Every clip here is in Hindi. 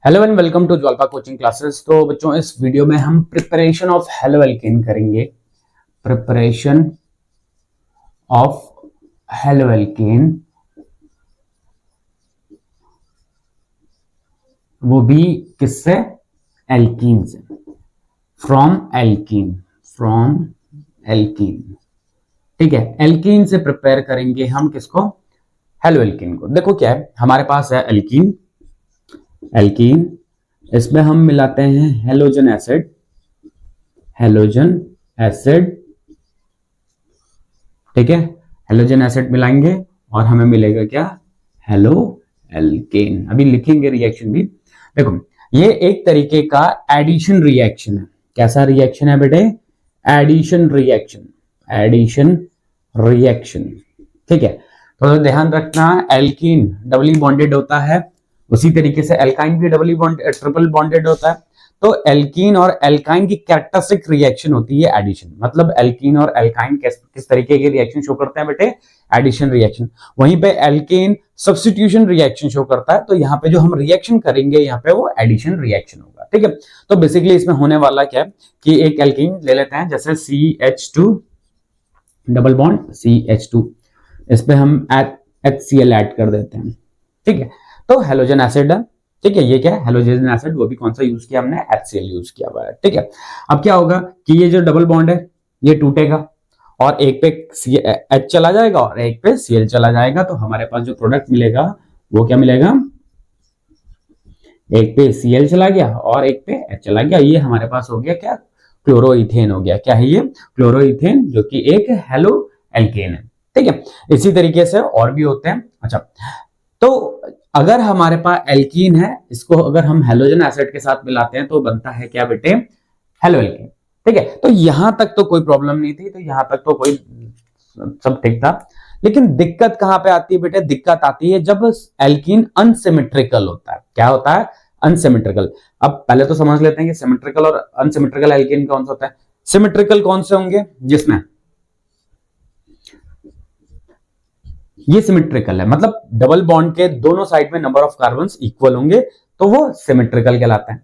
Hello and welcome to Jwalpa coaching classes. तो बच्चों, इस वीडियो में हम प्रिपरेशन ऑफ हेलो एल्केन करेंगे। प्रिपरेशन ऑफ हेलो एल्केन, वो भी किससे? एल्कीन से। From alkene, from alkene. ठीक है, एल्कीन से प्रिपेयर करेंगे हम किसको? हेलो एल्कीन को। देखो क्या है, हमारे पास है एल्कीन। एल्कीन, इसमें हम मिलाते हैं हेलोजन एसिड। हेलोजन एसिड, ठीक है। हेलोजन एसिड मिलाएंगे और हमें मिलेगा क्या? Halo alkane. अभी लिखेंगे रिएक्शन भी। देखो, ये एक तरीके का एडिशन रिएक्शन है। कैसा रिएक्शन है बेटे? Addition reaction. एडिशन रिएक्शन, ठीक है। तो ध्यान रखना, एल्कीन डबली बॉन्डेड होता है, उसी तरीके से एल्काइन भी डबली बॉन्डेड, ट्रिपल बॉन्डेड होता है। तो एल्कीन और एल्काइन की कैरेक्टरिस्टिक रिएक्शन होती है एडिशन। मतलब एल्कीन और एल्काइन किस तरीके के रिएक्शन शो करते हैं बेटे? Addition reaction. वहीं पे एल्केन सब्स्टिट्यूशन रिएक्शन शो करता है। तो यहाँ पे जो हम रिएक्शन करेंगे यहाँ पे वो एडिशन रिएक्शन होगा, ठीक है। तो बेसिकली इसमें होने वाला क्या है कि एक एल्कीन ले लेते हैं, जैसे CH2 डबल बॉन्ड CH2, इस पे हम HCl ऐड कर देते हैं, ठीक है। तो हेलोजन एसिड है, ठीक है। ये क्या है? Halogen acid. वो भी कौन सा यूज किया हमने? HCl यूज किया हुआ है, ठीक है। अब क्या होगा कि ये जो डबल बॉन्ड है ये टूटेगा और एक पे H चला जाएगा और एक पे Cl चला जाएगा। तो हमारे पास जो प्रोडक्ट मिलेगा वो क्या मिलेगा? एक पे Cl चला गया और एक पे H चला गया। ये हमारे पास हो गया क्या? क्लोरोइथेन हो गया। क्या है ये? क्लोरोइथेन, जो कि एक हेलो एल्केन है, ठीक है। इसी तरीके से और भी होते हैं। अच्छा, तो अगर हमारे पास एल्कीन है, इसको अगर हम हेलोजन एसिड के साथ मिलाते हैं तो बनता है क्या बेटे? हेलो एल्कीन, ठीक है। तो यहां तक तो कोई प्रॉब्लम नहीं थी, तो यहां तक तो कोई सब ठीक था। लेकिन दिक्कत कहां पे आती है बेटे? दिक्कत आती है जब एल्कीन अनसिमेट्रिकल होता है। क्या होता है? अनसिमेट्रिकल। अब पहले तो समझ लेते हैं कि सिमेट्रिकल और अनसिमेट्रिकल एल्कीन कौन सा होता है। सिमेट्रिकल कौन से होंगे? जिसमें ये सिमेट्रिकल है, मतलब डबल बॉन्ड के दोनों साइड में नंबर ऑफ कार्बन्स इक्वल होंगे, तो वो सिमेट्रिकल कहलाता है।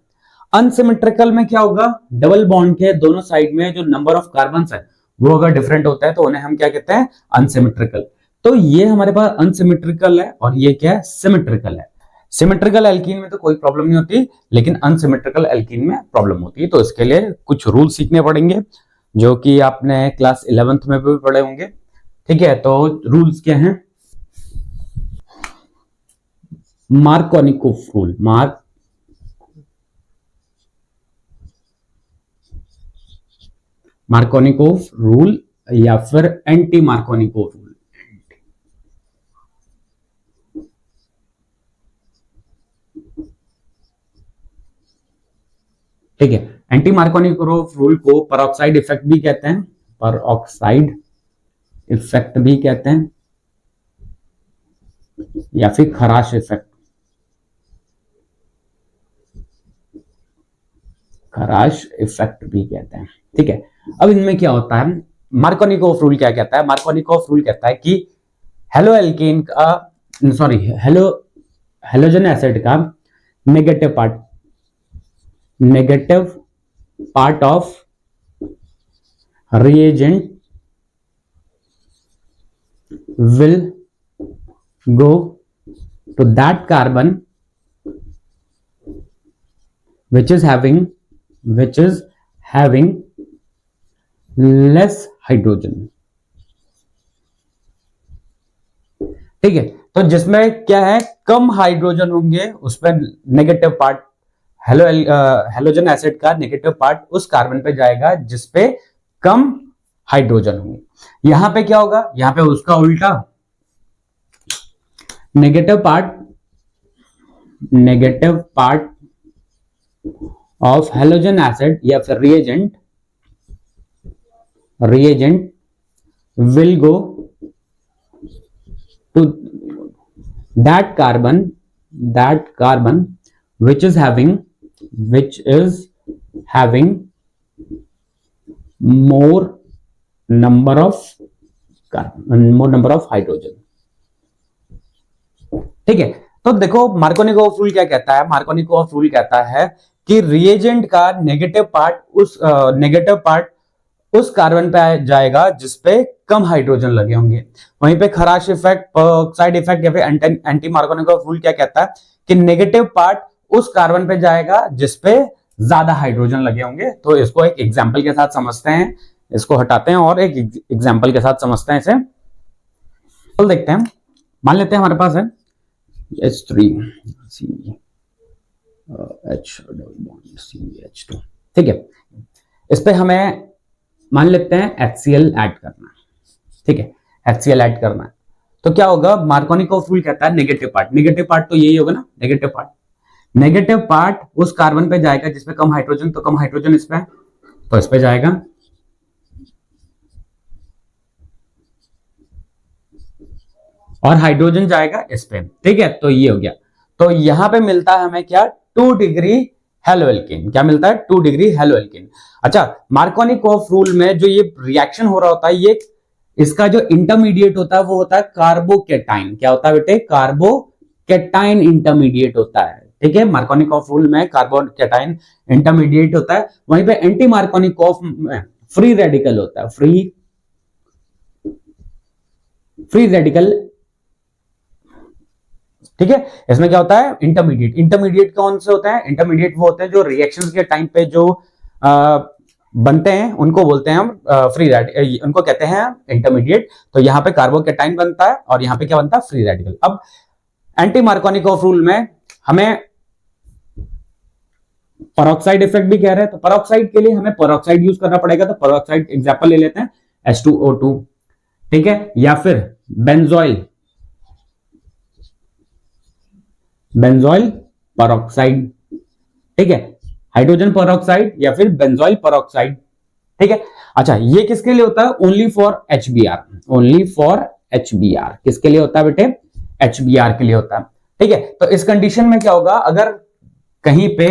अनसिमेट्रिकल में क्या होगा? डबल बॉन्ड के दोनों साइड में जो नंबर ऑफ कार्बन्स है वो अगर डिफरेंट होता है तो उन्हें हम क्या कहते हैं? अनसिमेट्रिकल। तो ये हमारे पास अनसिमेट्रिकल है और ये क्या है? सिमेट्रिकल है। सिमेट्रिकल एल्कीन में तो कोई प्रॉब्लम नहीं होती, लेकिन अनसिमेट्रिकल एल्कीन में प्रॉब्लम होती है। तो इसके लिए कुछ रूल सीखने पड़ेंगे, जो कि आपने क्लास 11th में भी पढ़े होंगे, ठीक है। तो रूल्स क्या हैं? मार्कोनिकोफ रूल, मार्कोनिकोफ रूल या फिर एंटी मार्कोनिकोफ रूल। ठीक है, एंटी मार्कोनिकोफ रूल को परऑक्साइड इफेक्ट भी कहते हैं। परऑक्साइड इफेक्ट भी कहते हैं या फिर खराश इफेक्ट। खराश इफेक्ट भी कहते हैं, ठीक है। अब इनमें क्या होता है? मार्कोनिकोफ रूल क्या कहता है? मार्कोनिकोफ रूल कहता है कि हेलो एल्केन का, सॉरी, हेलोजन एसिड का negative part of reagent will go to that carbon which is having less hydrogen, ठीक है। तो जिसमें क्या है? कम हाइड्रोजन होंगे, उसमें नेगेटिव पार्ट, हेलोजन एसिड का नेगेटिव पार्ट उस कार्बन पे जाएगा जिसपे कम हाइड्रोजन होंगे। यहां पे क्या होगा? यहां पे उसका उल्टा, negative part of halogen acid या फिर reagent will go to that carbon which is having more number of hydrogen, ठीक है। तो देखो मार्कोनिकोव रूल क्या कहता है, मार्कोनिकोव रूल कहता है कि रिएजेंट का नेगेटिव पार्ट उस कार्बन पे जाएगा जिसपे कम हाइड्रोजन लगे होंगे। वहीं पे खराश इफेक्ट, पेरोक्साइड इफेक्ट या फिर एंटी मार्कोनिकोव रूल क्या कहता है कि नेगेटिव पार्ट उस कार्बन पे जाएगा जिसपे ज्यादा हाइड्रोजन लगे होंगे। तो इसको एक एग्जांपल के साथ समझते हैं, इसको हटाते हैं और एक एग्जांपल के साथ समझते हैं इसे। तो देखते हैं, मान लेते हैं हमारे पास है H3CH, ठीक है। इस पे हमें मान लेते हैं HCl ऐड करना है, ठीक है, HCl ऐड करना है। तो क्या होगा, मार्कोनिकोव रूल कहता है नेगेटिव पार्ट तो यही होगा ना, नेगेटिव पार्ट उस कार्बन पे जाएगा जिसपे कम हाइड्रोजन, तो कम हाइड्रोजन इस पे, तो इस पे जाएगा। और हाइड्रोजन जाएगा इस पे, ठीक है। तो ये हो गया। तो यहां पे मिलता है हमें क्या, 2 डिग्री हेलोएल्केन। क्या मिलता है, 2 डिग्री हेलोएल्केन। अच्छा, मार्कोनिकोव रूल में जो ये रिएक्शन हो रहा होता है, ये इसका जो इंटरमीडिएट होता है वो होता है कार्बोकेटाइन। क्या होता है बेटे, कार्बोकेटाइन इंटरमीडिएट होता है, ठीक है। मार्कोनिकोव रूल में कार्बोकेटाइन इंटरमीडिएट होता है। वहीं पे एंटी मार्कोनिकोव में फ्री रेडिकल होता है, फ्री रेडिकल, ठीक है। इसमें क्या होता है, इंटरमीडिएट कौन से होते हैं, इंटरमीडिएट वो होते हैं जो रिएक्शंस के टाइम पे जो बनते हैं उनको बोलते हैं हम फ्री रेडिकल, उनको कहते हैं इंटरमीडिएट। तो यहां पे कार्बोकेटाइन बनता है और यहां पे क्या बनता है, फ्री रेडिकल। अब एंटी मार्कोनिकोव रूल में हमें पेरोक्साइड इफेक्ट भी कह रहे हैं, तो पेरोक्साइड के लिए हमें पेरोक्साइड यूज करना पड़ेगा। तो पेरोक्साइड एग्जांपल ले लेते हैं, H2O2, ठीक है, या फिर बेंजोइल पेरोक्साइड, ठीक है, हाइड्रोजन पेरोक्साइड या फिर बेंजोइल पेरोक्साइड, ठीक है। अच्छा, ये किसके लिए होता है, ओनली फॉर HBr, किसके लिए होता है बेटे, HBr के लिए होता है, ठीक है। तो इस कंडीशन में क्या होगा, अगर कहीं पे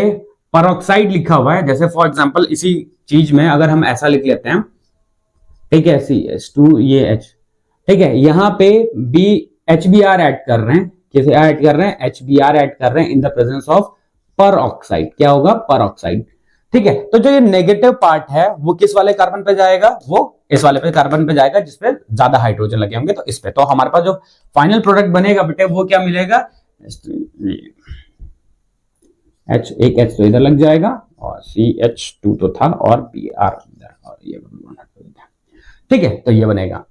पेरोक्साइड लिखा हुआ है, जैसे फॉर एग्जांपल इसी चीज में अगर हम ऐसा लिख लेते हैं, ठीक है, CH2 ये H, ठीक है, यहां पे HBr ऐड कर रहे हैं, किसे ऐड कर रहे हैं, HBr ऐड कर रहे हैं in the presence of peroxide. क्या होगा, पेरोक्साइड, ठीक है। तो जो ये नेगेटिव पार्ट है वो किस वाले कार्बन पे जाएगा, वो इस वाले पे कार्बन पे जाएगा जिसपे ज्यादा हाइड्रोजन लगे होंगे, तो इस पे। तो हमारे पास जो फाइनल प्रोडक्ट बनेगा बेटे वो क्या मिलेगा, एक H तो इधर लग जाएगा और CH2 तो था और Br और ये, ठीक है। तो ये बनेगा,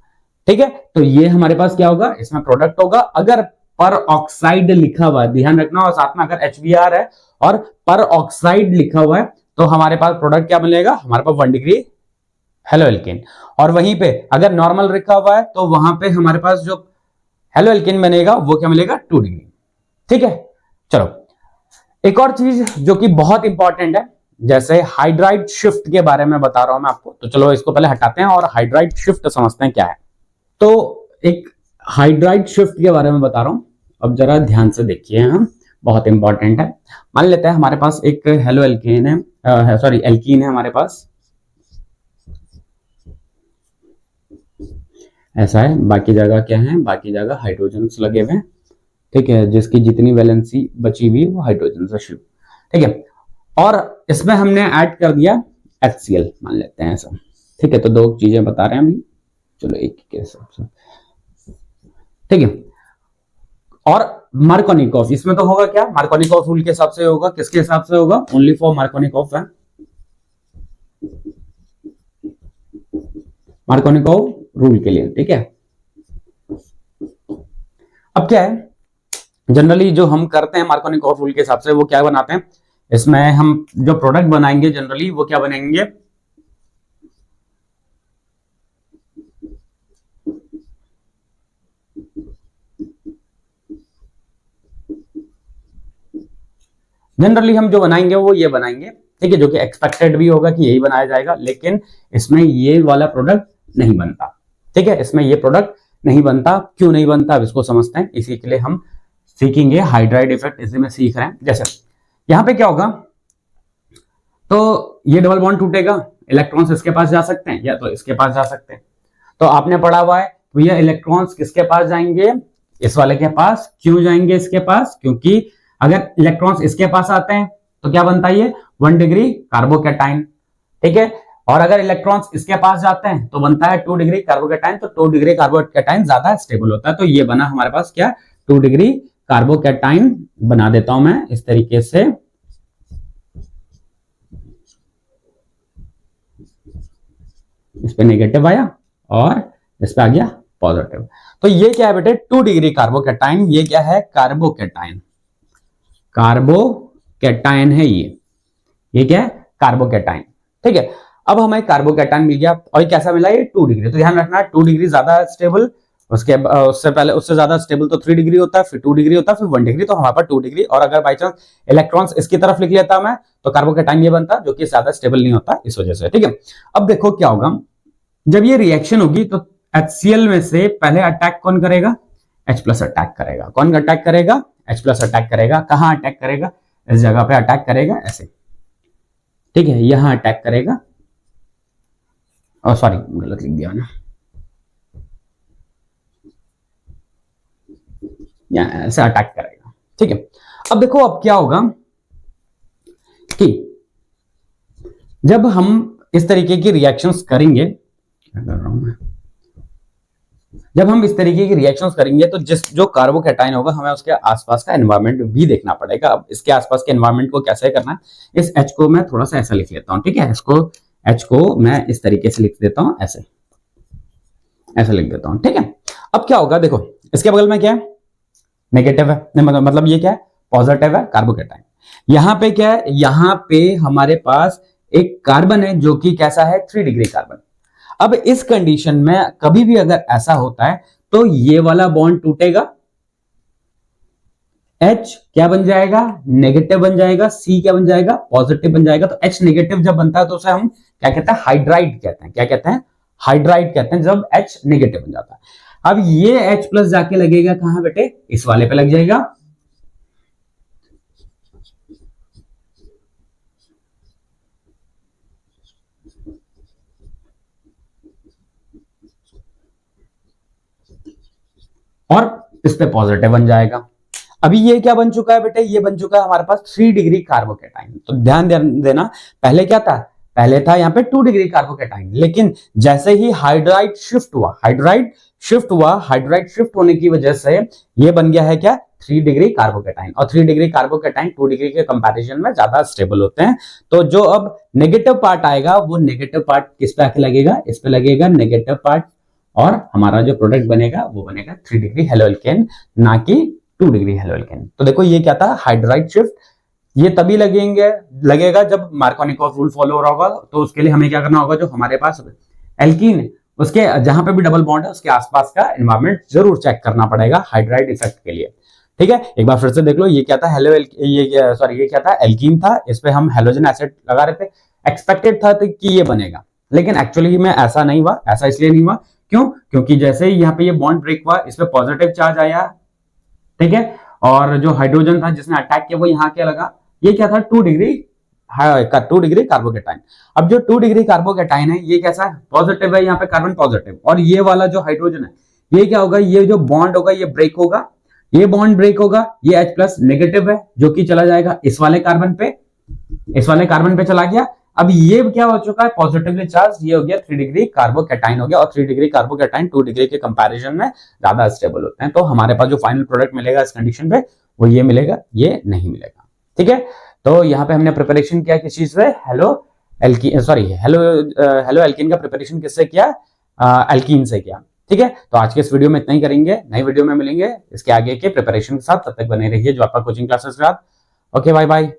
ठीक है। तो ये हमारे पास क्या होगा, इसमें प्रोडक्ट होगा। अगर पर ऑक्साइड लिखा हुआ है, ध्यान रखना, और साथ में अगर HBr है और पर ऑक्साइड लिखा हुआ है तो हमारे पास प्रोडक्ट क्या मिलेगा, हमारे पास 1 डिग्री हेलोएल्केन। और वहीं पे अगर नॉर्मल लिखा हुआ है तो वहां पे हमारे पास जो हेलोएल्केन बनेगा वो क्या मिलेगा, 2 डिग्री, ठीक है। चलो, एक और चीज जो कि बहुत इंपॉर्टेंट है, जैसे हाइड्राइड शिफ्ट के बारे में बता रहा हूं मैं आपको, तो चलो इसको पहले हटाते हैं और हाइड्राइड शिफ्ट समझते हैं क्या है। तो एक हाइड्राइड शिफ्ट के बारे में बता रहा हूं, अब जरा ध्यान से देखिए, हम बहुत इंपॉर्टेंट है। मान लेते हैं हमारे पास एक हेलोएल्केन है, एल्कीन है हमारे पास, ऐसा है। बाकी जगह क्या है, बाकी जगह हाइड्रोजन्स लगे हुए हैं, ठीक है, जिसकी जितनी वैलेंसी बची हुई वो हाइड्रोजन से शिफ्ट, ठीक है। और इसमें हमने ऐड कर दिया HCl, मान लेते हैं ऐसा, ठीक है। तो 2 चीजें बता रहे हैं अभी, चलो एक के हिसाब से, ठीक है। और मार्कोनिकोव, इसमें तो होगा क्या, मार्कोनिकोव रूल के हिसाब से होगा, किसके हिसाब से होगा, ओनली फॉर मार्कोनिकोव है, मार्कोनिकोव रूल के लिए, ठीक है। अब क्या है, जनरली जो हम करते हैं मार्कोनिकोव रूल के हिसाब से वो क्या बनाते हैं, इसमें हम जो प्रोडक्ट बनाएंगे जनरली वो क्या बनेंगे, जनरली हम जो बनाएंगे वो ये बनाएंगे, ठीक है, जो कि एक्सपेक्टेड भी होगा कि यही बनाया जाएगा, लेकिन इसमें ये वाला प्रोडक्ट नहीं बनता, ठीक है। इसमें ये प्रोडक्ट नहीं बनता, क्यों नहीं बनता अब इसको समझते हैं। इसी के लिए हम सीखेंगे हाइड्राइड इफेक्ट, इसी में सीख रहे हैं। जैसे यहां पे क्या होगा, तो ये डबल बॉन्ड टूटेगा, इलेक्ट्रॉन्स इसके पास जा सकते हैं या तो इसके पास जा सकते हैं। तो आपने पढ़ा हुआ है भैया, इलेक्ट्रॉन्स किसके पास जाएंगे, इस वाले के पास। क्यों जाएंगे इसके पास? क्योंकि अगर इलेक्ट्रॉन्स इसके पास आते हैं तो क्या बनता है ये 1 डिग्री कार्बोकैटायन, ठीक है। और अगर इलेक्ट्रॉन्स इसके पास जाते हैं तो बनता है 2 डिग्री कार्बोकैटायन। तो 2 डिग्री कार्बोकैटायन ज्यादा स्टेबल होता है, तो ये बना हमारे पास क्या 2 डिग्री कार्बोकैटायन। बना देता हूं मैं इस तरीके से, इस पे नेगेटिव आया और इस पे आ गया पॉजिटिव। तो ये क्या है बेटे 2 डिग्री कार्बोकैटायन। ये क्या है कार्बोकैटायन, कार्बोकैटायन है ये क्या है कार्बोकैटायन, ठीक है। अब हमें कार्बोकैटायन मिल गया और ये कैसा मिला ये 2 डिग्री। तो ध्यान रखना 2 डिग्री ज्यादा स्टेबल, उससे पहले उससे ज्यादा स्टेबल तो 3 डिग्री होता है, फिर 2 डिग्री होता है, फिर 1 डिग्री। तो हमारे पास 2 डिग्री। और अगर बाई चांस इलेक्ट्रॉन्स इसकी तरफ लिख लेता मैं तो कार्बोकैटायन ये बनता जो कि ज्यादा स्टेबल नहीं होता इस वजह से, ठीक है। अब देखो क्या होगा जब ये रिएक्शन होगी तो HCl में से पहले अटैक कौन करेगा? H+ अटैक करेगा। कौन अटैक करेगा? H+ अटैक करेगा। कहां अटैक करेगा? इस जगह पे अटैक करेगा ऐसे, ठीक है, यहां अटैक करेगा। और सॉरी गलत लिख दिया ना, यहां ऐसे अटैक करेगा, ठीक है। अब देखो अब क्या होगा कि जब हम इस तरीके की रिएक्शंस करेंगे, क्या कर रहा हूं मैं, जब हम इस तरीके की रिएक्शंस करेंगे तो जो कार्बोकैटायन होगा हमें उसके आसपास का एनवायरनमेंट भी देखना पड़ेगा। अब इसके आसपास के एनवायरनमेंट को कैसे करना है, इस H को मैं थोड़ा सा ऐसा लिख लेता हूं, ठीक है। इसको H को मैं इस तरीके से लिख देता हूं, ऐसे ऐसे लिख देता हूं, ठीक है। अब क्या होगा देखो इसके बगल में क्या है नेगेटिव है, मतलब ये क्या है पॉजिटिव है कार्बोकैटायन। यहां पे क्या है, यहां पे हमारे पास एक कार्बन है जो कि कैसा है 3 डिग्री कार्बन। अब इस कंडीशन में कभी भी अगर ऐसा होता है तो ये वाला बॉन्ड टूटेगा, H क्या बन जाएगा नेगेटिव बन जाएगा, C क्या बन जाएगा पॉजिटिव बन जाएगा। तो H नेगेटिव जब बनता है तो उसे हम क्या कहते हैं हाइड्राइड कहते हैं। क्या कहते हैं? हाइड्राइड कहते हैं जब H नेगेटिव बन जाता है। अब ये H+ जाके लगेगा कहां बेटे? इस वाले पे लग जाएगा, और इस पे पॉजिटिव बन जाएगा। अभी ये क्या बन चुका है बेटे? ये बन चुका है हमारे पास 3 डिग्री कार्बोकैटायन। तो ध्यान देना पहले क्या था, पहले था यहाँ पे 2 डिग्री कार्बोकैटायन, लेकिन जैसे ही हाइड्राइड शिफ्ट हुआ, हाइड्राइड शिफ्ट होने की वजह से ये बन गया है क्या 3 डिग्री कार्बोकैटायन। और 3 डिग्री कार्बोकैटायन 2 डिग्री के कंपैरिजन में ज्यादा स्टेबल होते हैं। तो जो अब नेगेटिव पार्ट आएगा वो नेगेटिव पार्ट किस पे आके लगेगा? इस पे लगेगा नेगेटिव पार्ट, और हमारा जो प्रोडक्ट बनेगा वो बनेगा 3 डिग्री हेलोएल्केन, ना कि 2 डिग्री हेलोएल्केन। तो देखो ये क्या था हाइड्राइड शिफ्ट। ये तभी लगेगा जब मार्कोनिकॉफ रूल फॉलो हो रहा होगा। तो उसके लिए हमें क्या करना होगा, जो हमारे पास एल्कीन है उसके जहां पे भी डबल बॉन्ड है उसके आसपास का एनवायरनमेंट जरूर चेक करना पड़ेगा हाइड्राइड इफेक्ट के लिए, ठीक है। एक बार फिर से देख लो ये क्या था ये क्या था एल्कीन था। इस पे हम हेलोजन एसिड लगा रहे थे, एक्सपेक्टेड था कि ये बनेगा, लेकिन एक्चुअली में ऐसा नहीं हुआ। ऐसा इसलिए नहीं हुआ क्यों? क्योंकि जैसे ही यहाँ पे ये बॉन्ड ब्रेक हुआ इस पे पॉजिटिव चार्ज आया, ठीक है, और जो हाइड्रोजन था जिसने अटैक किया वो यहाँ क्या लगा, ये क्या था 2 डिग्री कार्बोकैटायन। अब जो 2 डिग्री कार्बोकैटायन है ये कैसा है पॉजिटिव है, यहाँ पे कार्बन पॉजिटिव, और ये वाला जो हाइड्रोजन है ये क्या होगा, ये जो बॉन्ड होगा ये ब्रेक होगा, ये बॉन्ड ब्रेक होगा, ये H+ नेगेटिव है जो कि चला जाएगा इस वाले कार्बन पे चला गया। अब ये क्या हो चुका है पॉजिटिवली चार्ज, ये हो गया 3 डिग्री कार्बोकैटायन हो गया। और 3 डिग्री कार्बोकैटायन 2 डिग्री के कंपैरिजन में ज्यादा स्टेबल होते हैं। तो हमारे पास जो फाइनल प्रोडक्ट मिलेगा इस कंडीशन पे वो ये मिलेगा, ये नहीं मिलेगा, ठीक है। तो यहाँ पे हमने प्रिपरेशन किया किस चीज से, हेलो एल्कीन का प्रिपरेशन किससे किया, एल्कीन से किया, ठीक है। तो आज के इस वीडियो में इतना ही करेंगे, नई वीडियो में मिलेंगे इसके आगे के प्रिपरेशन के साथ। तब तक बने रहिए जो आपका कोचिंग क्लासेस के साथ। Okay bye bye.